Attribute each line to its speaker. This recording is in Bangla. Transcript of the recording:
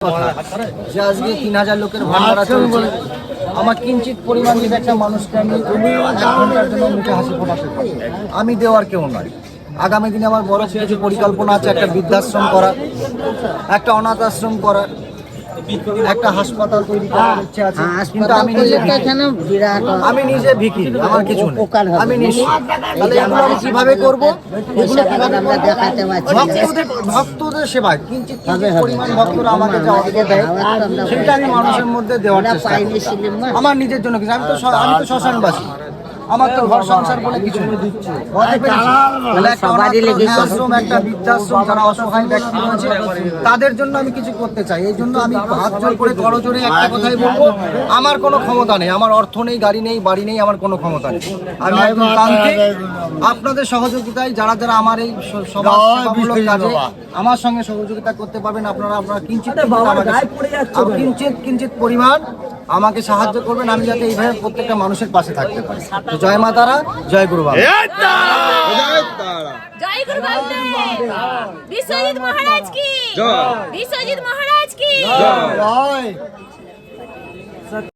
Speaker 1: যে আজকে 3000 লোকের ভান্ডারা চলছে, আমার কিঞ্চিত পরিমাণ যদি একটা মানুষকে আমি 1 ঘন্টার জন্য মুখে হাসি ফোটাতে পারি, আমি দেওয়ার কেউ নয়। আগামী দিনে আমার বড় কিছু পরিকল্পনা আছে, একটা বৃদ্ধাশ্রম করা, একটা অনাথ আশ্রম করা, একটা হাসপাতাল তৈরি করার ইচ্ছে আছে। কিন্তু আমি নিজে ভিকি, আমার কিছু নেই, আমি নিঃস্ব। তাহলে এগুলো আমি কিভাবে করবো? ভক্তদের সেবায় কিঞ্চিত পরিমাণ ভক্তরা আমাকে যা অর্থ দেয়, সেটা আমি মানুষের মধ্যে দেওয়ার চেষ্টা করি। আমার নিজের জন্য কিছু, আমি তো শ্মশানবাসী, আমার তো ঘর সংসার বলে কিছু নেই। আশ্রম, একটা বৃদ্ধাশ্রম, যারা অসহায় ব্যক্তি রয়েছে তাদের জন্য আমি কিছু করতে চাই। এই জন্য আমি হাত জোর করে করজোরে একটা কথাই বলবো, আমার কোনো ক্ষমতা নেই, আমার অর্থ নেই, গাড়ি নেই, বাড়ি নেই, আমার কোনো ক্ষমতা নেই। আমি একজন তান্ত্রিক। আপনাদের সহযোগিতায় যারা যারা আমার এই সমাজসেবামূলক কাজে আমার সঙ্গে সহযোগিতা করতে পারবেন, আপনারা কিঞ্চিত পরিমাণ আমাকে সাহায্য করবেন, আমি যাতে এইভাবে প্রত্যেকটা মানুষের পাশে থাকতে পারি। তো জয় মা তারা, জয় গুরু বাবা।
Speaker 2: জয় গুরু বামদেব। বিশ্বজিৎ মহারাজ কি জয়। বিশ্বজিৎ মহারাজ কি জয়।